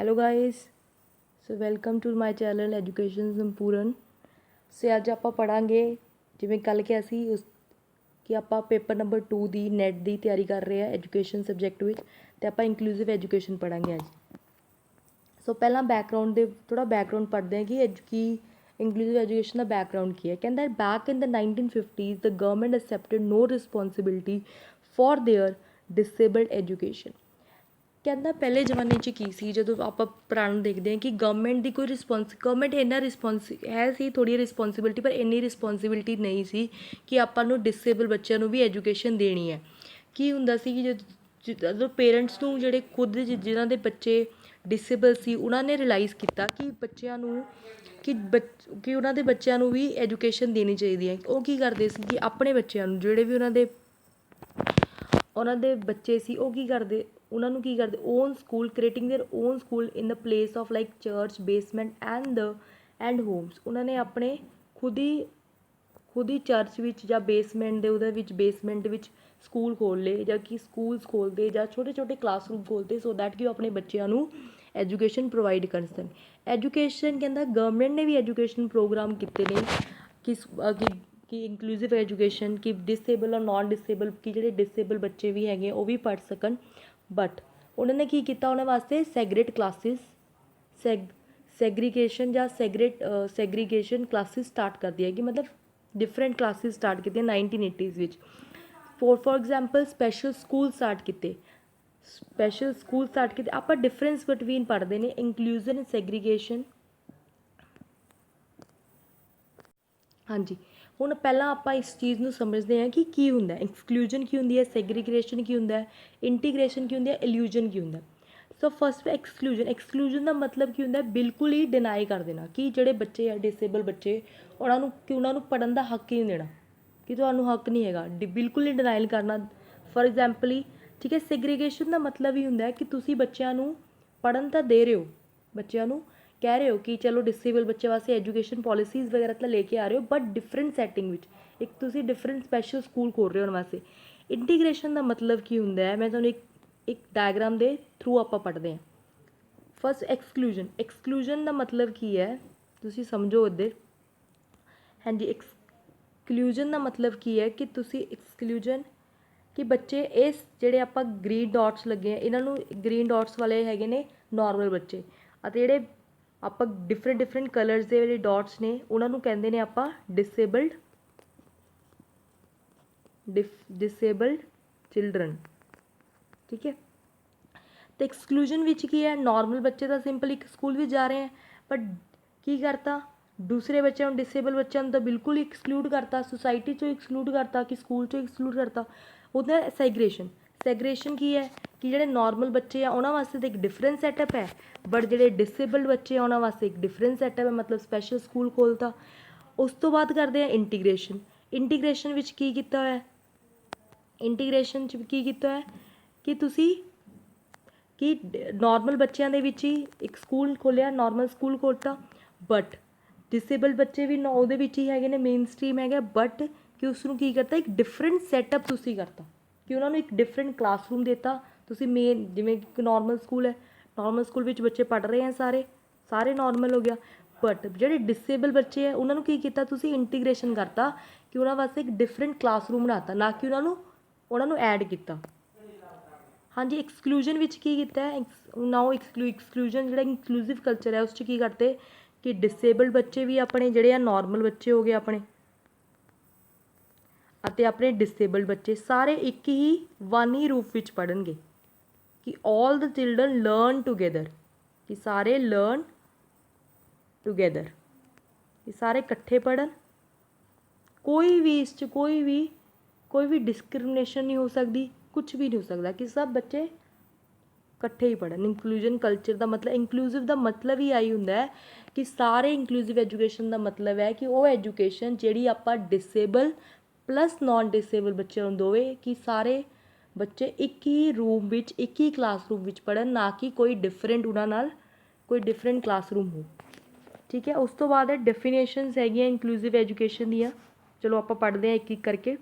Hello guys. So welcome to my channel education Sampoorna. So अज आप पढ़ांगे जिवें कल किया सी उस कि आप पेपर नंबर 2 की नैट की तैयारी कर रहे हैं एजुकेशन सबजैक्ट में, तो आप इंकलूसिव एजुकेशन पढ़ांगे अज। सो पहला बैकग्राउंड दे थोड़ा बैकग्राउंड पढ़ते हैं कि इंकलूसिव एजुकेशन का बैकग्राउंड की है। कहता है back in the 1950s the government accepted no responsibility for their disabled education. कहता पहले जमाने की सी जो आप पुराना देखते हैं कि गवर्नमेंट की कोई गवर्नमेंट इन्ना है सी थोड़ी रिस्पॉन्सिबिलिटी, पर इन्नी रिस्पॉन्सिबिलिटी नहीं सी कि आपां डिसेबल बच्चों भी एजुकेशन देनी है। की हुंदा सी कि जो पेरेंट्स नूं जिहड़े खुद जिन्हां दे बच्चे डिसेबल सी उन्हां ने रियलाइज़ किया कि बच्चों कि उन्हां दे बच्चों भी एजुकेशन देनी चाहिए है। वो की करते सी कि अपने बच्चों जिहड़े भी उन्हां दे बच्चे सी वो की करते उन्होंने की करते own school creating their own school in the place of like church basement and homes. उन्होंने अपने खुद ही चर्च विच या बेसमेंट दे उहदे विच बेसमेंट विच स्कूल खोल ले या कि स्कूल्स खोलते या छोटे छोटे क्लासरूम खोलते सो दैट कि अपने बच्चों को एजुकेशन प्रोवाइड कर सकन। एजुकेशन कहता गवर्नमेंट ने भी एजुकेशन प्रोग्राम किए ने कि इंकलूसिव एजुकेशन कि डिसेबल और नॉन डिसेबल कि जो डिसेबल बच्चे भी हैं वो भी पढ़ सकन। बट उन्होंने की किया उन्होंने वास्ते सैगरेट क्लासिस सैग्रीगेशन या सैग्रीगेशन क्लासिस स्टार्ट कर दिया कि मतलब डिफरेंट क्लासिस स्टार्ट की 1980s which. For example special school start किए आप डिफरेंस बिटवीन पढ़ते हैं इंकलूजन एंड सैग्रीगेशन। हाँ जी, हुण पहला आप इस चीज़ को समझते हैं कि की हुंदा है एक्सक्लूजन की हुंदी है, सैग्रीगेशन की हुंदा है, इंटीग्रेशन की हुंदी है, इल्यूजन की हुंदा है। सो फस्ट एक्सक्लूजन का मतलब की हुंदा है बिल्कुल ही डिनाई कर देना कि जोड़े बच्चे है डिसेबल बच्चे उन्होंने पढ़न का हक ही नहीं देना कि तुहानू हक नहीं है, बिल्कुल ही डिनाइल करना। फॉर एग्जाम्पल ही ठीक है, सैग्रीगेशन का मतलब ही हुंदा है कि तुसी बच्चों को पढ़न तो दे रहे हो, बच्चों कह रहे हो कि चलो डिसेबल बच्चे वास्ते एजुकेशन पॉलिसीज़ वगैरह तो लेके आ रहे हो, बट डिफरेंट सैटिंग विच एक तुसी डिफरेंट स्पैशल स्कूल खोल रहे हो उन्होंने वास्ते। इंटीग्रेशन का मतलब की हुंदा है मैं तुहानू एक डायग्राम के थ्रू आप पढ़ते हैं। फस्ट एक्सक्लूजन का मतलब की है तुसी समझो इधर। हाँ जी, एक्सक्लूजन का मतलब की है कि तुसी एक्सक्लूजन कि बच्चे इस जेडे आप ग्रीन डॉट्स लगे इन्हों ग्रीन डॉट्स वाले है ने नॉर्मल बच्चे जोड़े आप डिफरेंट कलर्स के जो डॉट्स ने उन्होंने कहते हैं आप डिसेबल्ड चिल्ड्रन। ठीक है, तो एक्सक्लूजन विच की है नॉर्मल बच्चे तो सिंपल एक स्कूल भी जा रहे हैं, बट की करता दूसरे बच्चों डिसेबल बच्चों तो बिल्कुल ही एक्सक्लूड करता, सोसाइटी चो एक्सक्लूड करता कि स्कूल चो एक्सक्लूड करता। होता है सैग्रेशन की है कि जोड़े नॉर्मल बच्चे हैं उन्होंने वास्ते तो एक डिफरेंट सैटअप है, बट जोड़े डिसेबल्ड बच्चे हैं उन्होंने वास्ते एक डिफरेंट सैटअप है, मतलब स्पैशल स्कूल खोलता। उस तो बाद करते हैं इंटीग्रेशन विच की कीता है, इंटीग्रेशन च की कीता है कि तुसी कि नॉर्मल बच्चों के विच ही एक स्कूल खोलिया, नॉर्मल स्कूल खोलता, बट डिसेबल बच्चे भी उहदे विच ही है मेन स्ट्रीम है, बट कि उसनों की करता एक डिफरेंट सैटअप तुसी करता कि उन्होंने एक डिफरेंट क्लासरूम देता। तुसी मेन जिवें एक नॉर्मल स्कूल है, नॉर्मल स्कूल विच बच्चे पढ़ रहे हैं सारे नॉर्मल हो गया, बट जोड़े डिसेबल बच्चे हैं उन्होंने की किया तुसी इंटीग्रेशन करता कि उन्होंने वास्ते एक डिफरेंट क्लासरूम बनाता, ना कि उन्होंने ऐड किया। हाँ जी, एक्सक्लूजन विच की कीता है नाउ एक्सक्लूजन जो इंकलूसिव कल्चर है उस की करते कि डिसेबल्ड बच्चे भी अपने जोड़े नॉर्मल बच्चे हो गए अपने डिसेबल्ड बच्चे सारे एक ही वन ही रूप विच पढ़नगे कि all the children learn together, कि सारे लर्न टुगेदर कि सारे कट्ठे पढ़न। कोई भी इस कोई भी डिस्क्रिमिनेशन नहीं हो सकती, कुछ भी नहीं हो सकता कि सब बच्चे कट्ठे ही पढ़न। इंकलूजन कल्चर का मतलब इंकलूसिव का मतलब ही आई होंदा है कि सारे इंकलूसिव एजुकेशन का मतलब है कि वो एजुकेशन जी आप डिसेबल प्लस नॉन डिसेबल बच्चों को दोवे कि सारे बच्चे एक ही रूम विच एक ही क्लासरूम विच पढ़न, ना कि कोई डिफरेंट उन्होंने कोई डिफरेंट क्लासरूम हो। ठीक है, उस तो बाद है डेफिनेशनस है इंकलूसिव एजुकेशन दियाँ। चलो आप पढ़ते हैं एक एक करके।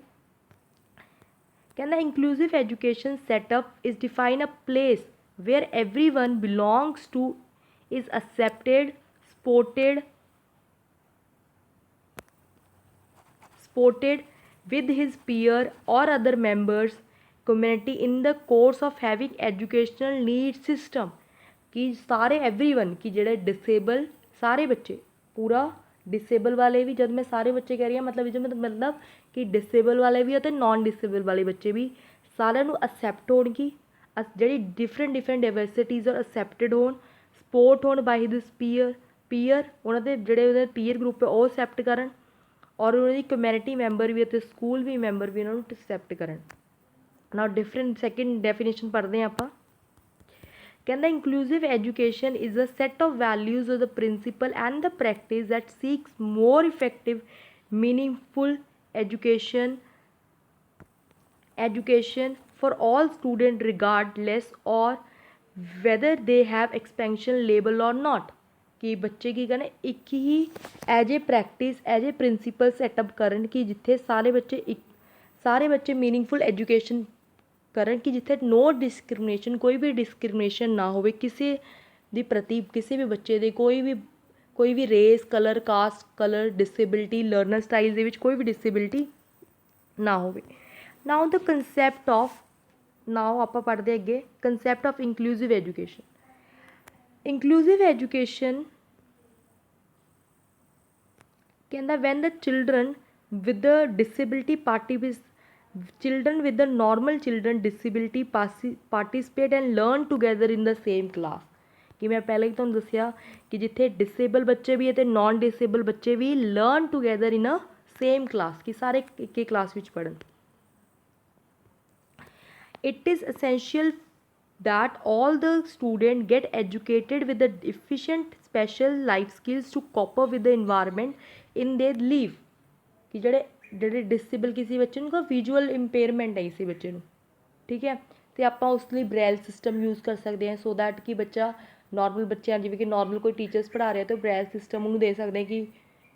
कहना inclusive education setup is define a place where everyone belongs to is accepted, supported with his peer or other members community in the course of having educational need system। कि सारे एवरीवन कि ਜਿਹੜੇ डिसेबल सारे बच्चे पूरा disable वाले भी, जब मैं सारे बच्चे कह रही ਹਾਂ मतलब कि डिसेबल वाले भी ਅਤੇ नॉन डिसेबल वाले बच्चे भी ਸਾਰਿਆਂ ਨੂੰ ਅਸੈਪਟ ਹੋਣਗੀ, ਜਿਹੜੀ डिफरेंट ਡਾਇਵਰਸਿਟੀਜ਼ ਔਰ ਅਸੈਪਟਡ ਹੋਣ, ਸਪੋਰਟ ਹੋਣ ਬਾਈ ਦਿਸ ਪੀਅਰ ਉਹਨਾਂ ਦੇ ਜਿਹੜੇ ਉਹਦੇ ਪੀਅਰ ਗਰੁੱਪ ਹੈ ਉਹ ਅਸੈਪਟ ਕਰਨ, ਔਰ ਉਹਨਾਂ ਦੀ ਕਮਿਊਨਿਟੀ ਮੈਂਬਰ ਵੀ ਅਤੇ ਸਕੂਲ ਵੀ ਮੈਂਬਰ ਵੀ ਉਹਨਾਂ ਨੂੰ ਅਸੈਪਟ ਕਰਨ। ਨਾਓ ਡਿਫਰੈਂਟ ਸੈਕਿੰਡ ਡੈਫੀਨੇਸ਼ਨ ਪੜ੍ਹਦੇ ਹਾਂ ਆਪਾਂ। ਕਹਿੰਦਾ inclusive education is a set of values or the principle and the practice that seeks more effective meaningful education for all students regardless or whether they have expansion label or not। कि बच्चे की करन एक ही as a practice as a principle setup करन कि जिथे सारे बच्चे मीनिंगफुल एजुकेशन करन कि जिथे नो डिस्क्रिमिनेशन, कोई भी डिस्क्रिमिनेशन ना होवे किसी दी प्रति, किसी भी बच्चे दे कोई भी race colour caste colour disability learner style दे विच कोई भी डिसेबिलिटी ना होवे। Now the concept of now आपां पढ़दे अगे concept of inclusive education. Inclusive education कहता when the children with the disability children with the normal children disability participate and learn together in the same class। कि मैं पहले ही तुहानूं दस्सिया कि जिथे डिसेबल बच्चे भी है ते नॉन डिसेबल बच्चे भी लर्न टूगैदर इन अ सेम क्लास कि सारे एक ही क्लास विच पढ़न। It is essential that all the student get educated with the efficient special life skills to cope up with the environment in their live। कि ਜਿਹੜੇ disable किसी बच्चे को visual impairment है किसी बच्चे ਨੂੰ, ठीक है, तो आप उस लिए ब्रैल सिस्टम यूज़ कर सकते हैं सो दैट कि बच्चा नॉर्मल बच्चे जिवें कि नॉर्मल कोई टीचर्स पढ़ा रहे तो ब्रैल सिस्टम उन्होंने दे सकते हैं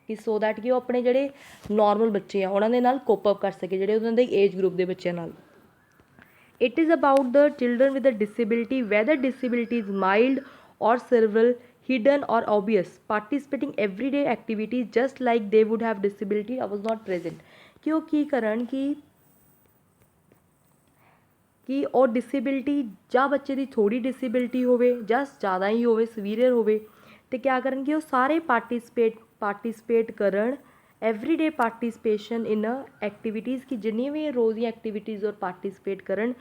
कि सो दैट कि वो अपने ਜਿਹੜੇ नॉर्मल बच्चे हैं उन्होंने नाल कोप अप कर सके ਜਿਹੜੇ ਉਹਨਾਂ ਦੇ एज ग्रुप के बच्चों नाल। It is about the children with a disability, whether disability is mild or severe, hidden or obvious, participating everyday activities just like they would have disability I was not present। कि वो की करन कि और disability ਜਾਂ ਬੱਚੇ ਦੀ ਥੋੜੀ disability ਹੋਵੇ ਜਾਂ ਜ਼ਿਆਦਾ ਹੀ ਹੋਵੇ ਸਵੀਅਰ ਹੋਵੇ ਤੇ क्या करन कि वो सारे पार्टिसिपेट करन एवरीडे पार्टिसिपेशन इन एक्टिविटीज़ कि जिन्नी भी रोज़ दी एक्टिविटीज़ और पार्टिसिपेट करन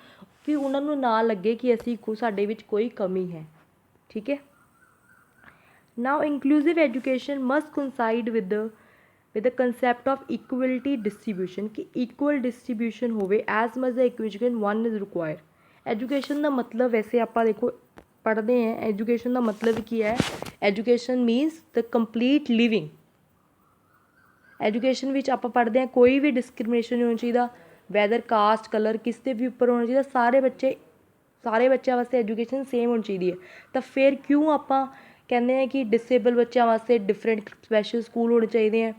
कि उन्होंने ना लगे कि असी साडे विच कोई कमी है, ठीक है। Now inclusive education must coincide with the concept of equality distribution कि इक्वल डिस्ट्रीब्यूशन होवे as much the education one is require. Education का मतलब वैसे आप देखो पढ़ते हैं एजुकेशन का मतलब की है, education मीनस the complete living. Education which आप पढ़ते हैं कोई भी डिस्क्रिमिनेशन नहीं होना चाहिए, वैदर कास्ट कलर किस दे भी उपर होना चाहिए, सारे बच्चों वास्ते एजुकेशन सेम होनी चाहिए है। तो फिर क्यों आप कहते हैं कि डिसेबल बच्चों वास्ते डिफरेंट स्पैशल स्कूल होने चाहिए हैं।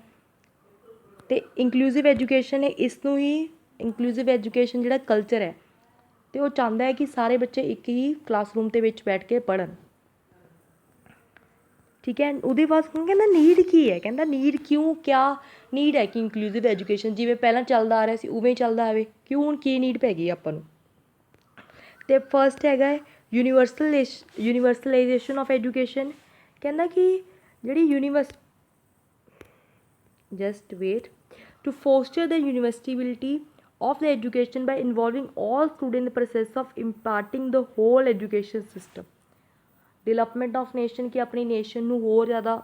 तो इंक्लूसिव एजुकेशन है इसनों ही इंक्लूसिव एजुकेशन जिहड़ा कल्चर है तो वो चाहता है कि सारे बच्चे एक ही क्लासरूम के विच बैठ के पढ़न, ठीक है। उसके बाद हम कहना नीड की है, कहता नीड क्यों क्या नीड है कि इंक्लूसिव एजुकेशन जिवें पहला चलता आ रहा सी उवें चलता आवे, क्यों हुण की नीड पै गई आपां नूं। ते फर्स्ट हैगा यूनीवर्सलाइजेशन ऑफ एजुकेशन। कहता कि जिहड़ी just wait to foster the universality of the education by involving all student in the process of imparting the whole education system. Development of nation की अपनी नेशन नूं होर ज़्यादा,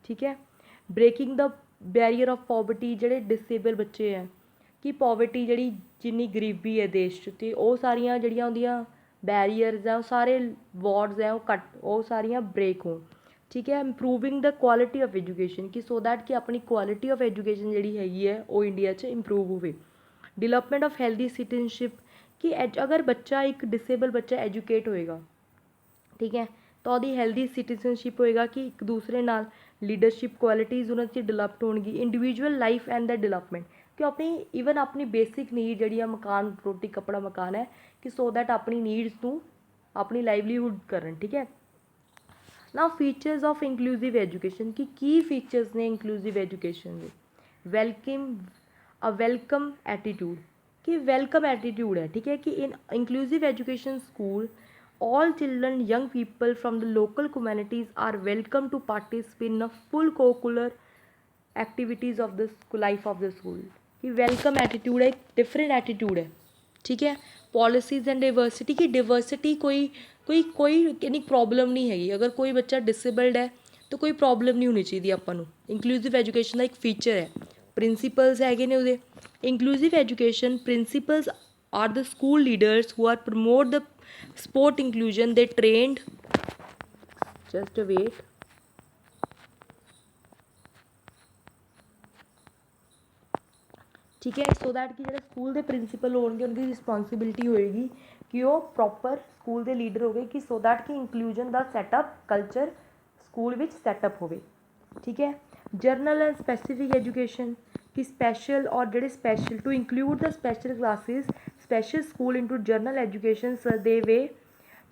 ठीक है। Breaking the barrier of poverty जिहड़े disable बच्चे हैं कि पॉवर्टी जिहड़ी जिन्नी गरीबी है देश च ते ओह सारियां जिहड़ियां उंदियां बैरीयर्स हैं सारे वॉर्ड्स हैं वो सारियां ब्रेक होण, ठीक है। Improving the quality of education कि सो दैट कि अपनी क्वालिटी ऑफ एजुकेशन जिहड़ी हैगी है वो इंडिया च इंप्रूव होवे। डेवलपमेंट ऑफ हैल्दी सिटीजनशिप कि अगर बच्चा एक डिसेबल बच्चा एजुकेट होएगा, ठीक है, तो वही हैल्दी सिटीजनशिप होएगा कि एक दूसरे नाल लीडरशिप क्वालिटीज़ उन्होंने डिवेलप्ड होगी। Individual life and the development कि अपनी इवन अपनी बेसिक नीड जी मकान रोटी कपड़ा मकान है कि सो दैट अपनी नीड्स नूं अपनी लाइवलीहुड करन, ठीक है। Now features of inclusive education ਕਿ ਕੀ ਫੀਚਰਸ ਨੇ ਇਨਕਲੂਸਿਵ ਐਜੂਕੇਸ਼ਨ ਦੇ। वेलकम एटीट्यूड कि वेलकम एटीट्यूड है, ठीक है, कि in inclusive education school all children young people from the local communities are welcome to participate in a full curricular activities of the life of the school कि welcome attitude है, एक different attitude है, ठीक है। Policies and diversity की diversity कोई कोई कोई यानी प्रॉब्लम नहीं हैगी, अगर कोई बच्चा डिसेबल्ड है तो कोई प्रॉब्लम नहीं होनी चाहिए ਆਪਾਂ ਨੂੰ। इंक्लूसिव एजुकेशन का एक फीचर है। प्रिंसीपल्स हैगे ने उहदे inclusive education principles are the school leaders who are promote the sport inclusion they trained just wait ठीक है सो दैट कि जो स्कूल के प्रिंसीपल होंगे उनकी रिस्पॉन्सिबिलिटी होएगी कि वो प्रॉपर स्कूल के लीडर हो गए कि सो दैट कि इंक्लूजन का सैटअप कल्चर स्कूल विच सैटअप हो, ठीक है। जर्नल एंड स्पैसीफिक एजुकेशन कि स्पैशल और जोड़े special to include the special classes special school into general education दे वे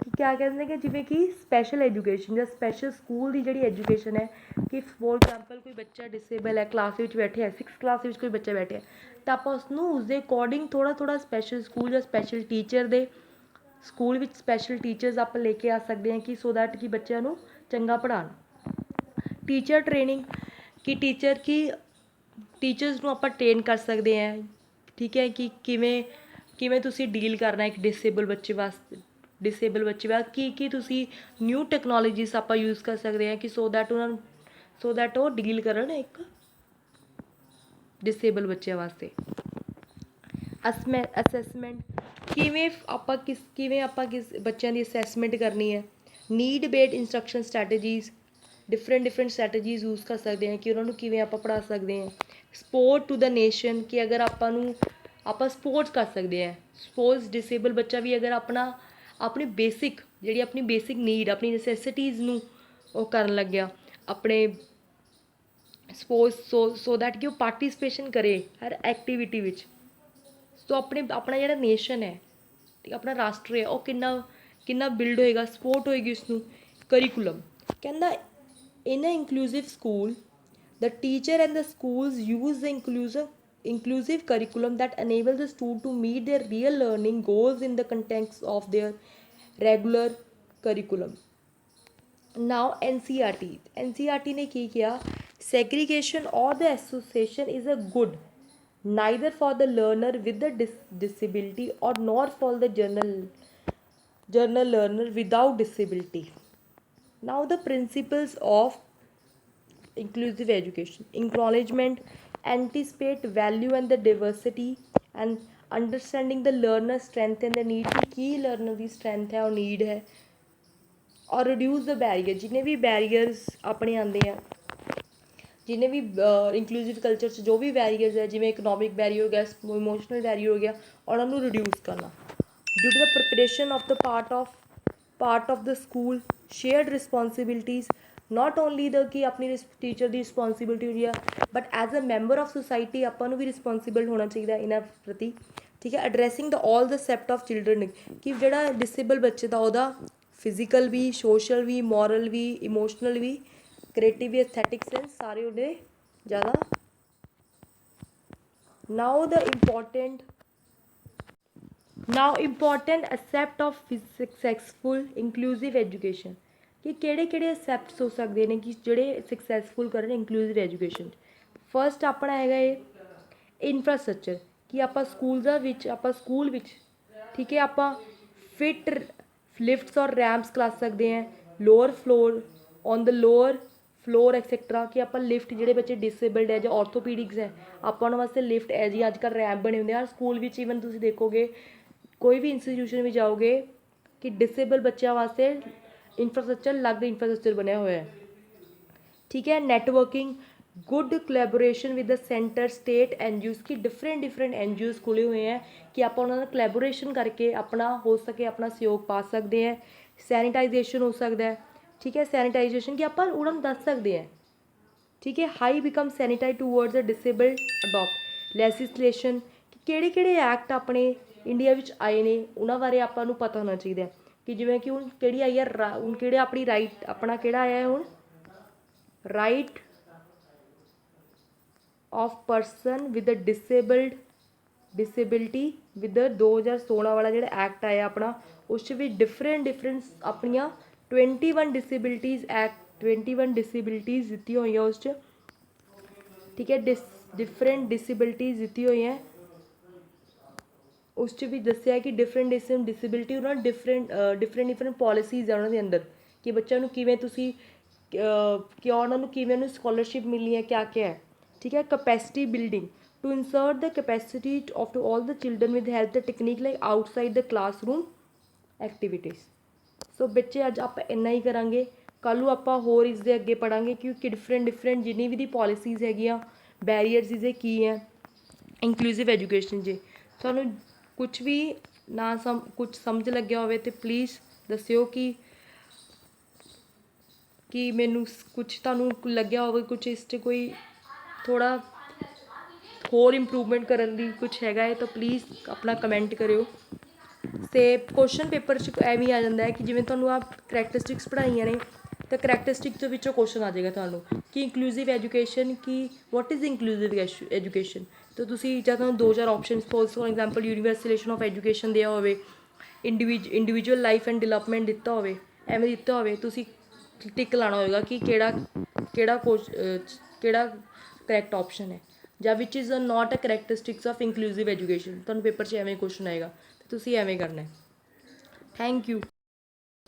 कि क्या कहते हैं कि जिमें कि स्पैशल एजुकेशन या स्पैशल स्कूल की जी एजुकेशन है कि फॉर एग्जाम्पल कोई बच्चा डिसेबल है क्लास में बैठे है 6th क्लास में कोई बच्चा बैठे तो आप उसके अकॉर्डिंग थोड़ा थोड़ा स्पैशल स्कूल या स्पैशल टीचर दे स्कूल में स्पैशल टीचर्स आप लेके आ सकते हैं कि सो दैट कि बच्चों को चंगा पढ़ान। टीचर ट्रेनिंग कि टीचर की टीचर्स को आप ट्रेन कर सकते हैं, ठीक है, कि किमें किमें तुसी डील करना एक डिसेबल बच्चे वास्ते की तुसी न्यू टैक्नोलॉजीज आप यूज़ कर सकते हैं कि सो दैट वो डील करन एक डिसेबल बच्चे वास्ते। असैसमेंट किमें आप किस बच्चों की असैसमेंट करनी है। Need based instruction strategies different strategies use कर सकते हैं कि उन्होंने किमें आप पढ़ा सकते हैं। सपोर्ट टू द नेशन कि अगर आप सपोर्ट कर सकते हैं सपोज डिसेबल बच्चा भी अगर अपनी बेसिक जी अपनी बेसिक नीड अपनी नसैसिटीज़ वो कर लग गया अपने सपोज सो दैट कि वो पार्टिसिपेशन करे हर एक्टिविटी विच तो अपना जो नेशन है ठीक अपना राष्ट्र है वो किन्ना बिल्ड होएगा सपोर्ट होएगी उसनू। करिकुलम कहना in inclusive school the teacher and the schools use the inclusive curriculum that enables the student to meet their real learning goals in the context of their regular curriculum. Now NCERT ने की किया segregation or the association is a good neither for the learner with the disability or nor for the journal learner without disability. Now the principles of inclusive education acknowledgement anticipate value and the diversity and understanding the learner strength and the need की learner की strength है और need है और reduce the barrier जिन्हें भी barriers अपने आते हैं जिन्हें भी इंक्लूसिव कल्चर से जो भी बैरीयर्स है जिमें इकनॉमिक बैरियर हो गया इमोशनल बैरियर हो गया और उन्होंने रिड्यूस करना due to the preparation of the part of the school shared responsibilities not only the कि अपनी टीचर की रिस्पॉन्सिबिलिटी हुई है but as a member of society अपन भी रिस्पॉन्सिबल होना चाहिए इन्हों प्रति, ठीक है। Addressing the all the aspect of children कि जोड़ा डिसेबल बच्चे का वह फिजिकल भी सोशल भी मॉरल भी इमोशनल भी क्रिएटिव भी एस्थेटिक सेंस सारे उन्हें ज़्यादा। Now important accept of successful inclusive education कि केड़े एसेप्ट्स हो सकते हैं कि जोड़े सक्सैसफुल करन इंक्लूसिव एजुकेशन। फर्स्ट अपना है ये इंफ्रास्ट्रक्चर कि आप स्कूल विच ठीक है आप फिट लिफ्ट्स और रैंप्स करा सकते हैं lower floor on the lower floor etcetera कि आप लिफ्ट जोड़े बच्चे डिसेबल्ड है जो ऑर्थोपीडिक्स है आप वास्ते लिफ्ट है जी अजकल रैंप बने होंगे हर स्कूल में ईवन तुम देखोगे कोई भी इंस्टीट्यूशन में जाओगे कि डिसेबल बच्चों वास्ते इंफ्रास्ट्रक्चर अलग इंफ्रास्ट्रक्चर बनया हुआ है, ठीक है। Networking good collaboration with the centre state NGOs की डिफरेंट एनजीओज खुले हुए हैं कि आप उन्होंने कोलैबोरेशन करके अपना हो सके अपना सहयोग पा सकते हैं। सैनिटाइजेशन हो सकता है, ठीक है, सैनिटाइजेशन कि आप उन्होंने दस सकते हैं, ठीक है। High become sanitise towards the disabled adopt legislation कि केड़े एक्ट अपने इंडिया विच आए ने उन्होंने बारे आपको पता होना चाहिए। कि जिवें कि हुण किहड़ी आई है हुण किहड़े अपनी राइट अपना किहड़ा आया है हुण right of person with disability with 2016 वाला जिहड़ा एक्ट आया अपना उस भी डिफरेंट अपनियां 21 डिसेबिलिटीज़ एक्ट 21 डिसेबिलिटीज़ दित्ती हुई उस ठीक है डिफरेंट डिसेबिलिटीज़ दित्ती हुई हैं उस भी दस्सिया कि डिफरेंट डिसेबिलिटी उन्होंने डिफरेंट पॉलिसीज़ है उन्होंने अंदर कि बच्चों ਨੂੰ ਕਿਵੇਂ ਤੁਸੀਂ ਕਿਉਂ ਉਹਨਾਂ ਨੂੰ ਕਿਵੇਂ ਉਹਨੂੰ ਸਕੋਲਰਸ਼ਿਪ ਮਿਲਣੀ ਹੈ ਕਿਆ ਕਿਆ ਹੈ ਠੀਕ ਹੈ capacity building to insert the capacity of all the children with help the technique like outside the classroom activities ਸੋ ਬੱਚੇ ਅੱਜ ਆਪਾਂ ਇੰਨਾ ਹੀ ਕਰਾਂਗੇ ਕੱਲ੍ਹ ਨੂੰ ਆਪਾਂ ਹੋਰ ਇਸ ਦੇ ਅੱਗੇ ਪੜਾਂਗੇ ਕਿਉਂਕਿ ਡਿਫਰੈਂਟ ਜਿੰਨੀ ਵੀ ਦੀ ਪੋਲਿਸੀਜ਼ ਹੈਗੀਆਂ ਬੈਰੀਅਰਸ ਇਸਦੇ ਕੀ ਹੈ ਇਨਕਲੂਸਿਵ ਐਜੂਕੇਸ਼ਨ 'ਚ ਤੁਹਾਨੂੰ ਕੁਛ ਵੀ ਨਾ ਕੁਛ ਸਮਝ ਲੱਗਿਆ ਹੋਵੇ ਤਾਂ ਪਲੀਜ਼ ਦੱਸਿਓ ਕਿ ਮੈਨੂੰ ਕੁਛ ਤੁਹਾਨੂੰ ਲੱਗਿਆ ਹੋਵੇ ਕੁਛ ਇਸ 'ਚ ਕੋਈ ਥੋੜ੍ਹਾ ਹੋਰ ਇੰਪਰੂਵਮੈਂਟ ਕਰਨ ਦੀ ਕੁਛ ਹੈਗਾ ਹੈ ਤਾਂ ਪਲੀਜ਼ ਆਪਣਾ ਕਮੈਂਟ ਕਰਿਓ ਅਤੇ ਕੁਐਸਚਨ ਪੇਪਰ 'ਚ ਐਵੇਂ ਆ ਜਾਂਦਾ ਹੈ ਕਿ ਜਿਵੇਂ ਤੁਹਾਨੂੰ ਆਹ ਕਰੈਕਟਰਿਸਟਿਕਸ ਪੜ੍ਹਾਈਆਂ ਨੇ ਤਾਂ ਕਰੈਕਟਰਿਸਟਿਕਸ ਦੇ ਵਿੱਚੋਂ ਕੁਐਸਚਨ ਆ ਜਾਏਗਾ ਤੁਹਾਨੂੰ ਕਿ ਇੰਕਲੂਸਿਵ ਐਜੂਕੇਸ਼ਨ ਕਿ ਵਾਟ ਇਜ਼ ਇੰਕਲੂਸਿਵ ਐਜੂਕੇਸ਼ਨ ਤਾਂ ਤੁਸੀਂ ਜਾਂ ਤੁਹਾਨੂੰ 2-4 option suppose for example universalisation of education ਦਿਆ ਹੋਵੇ ਇੰਡੀਵਿਜੂਅਲ ਲਾਈਫ ਐਂਡ ਡਿਵੈਲਪਮੈਂਟ ਦਿੱਤਾ ਹੋਵੇ ਐਵੇਂ ਦਿੱਤਾ ਹੋਵੇ ਤੁਸੀਂ ਟਿਕ ਲਾਉਣਾ ਹੋਵੇਗਾ ਕਿ ਕਿਹੜਾ ਕਰੈਕਟ ਆਪਸ਼ਨ ਹੈ ਜਾਂ which is not a characteristics of inclusive education ਤੁਹਾਨੂੰ ਪੇਪਰ 'ਚ ਐਵੇਂ ਕੁਐਸਚਨ ਆਏਗਾ ਅਤੇ ਤੁਸੀਂ ਐਵੇਂ ਕਰਨਾ ਹੈ ਥੈਂਕ ਯੂ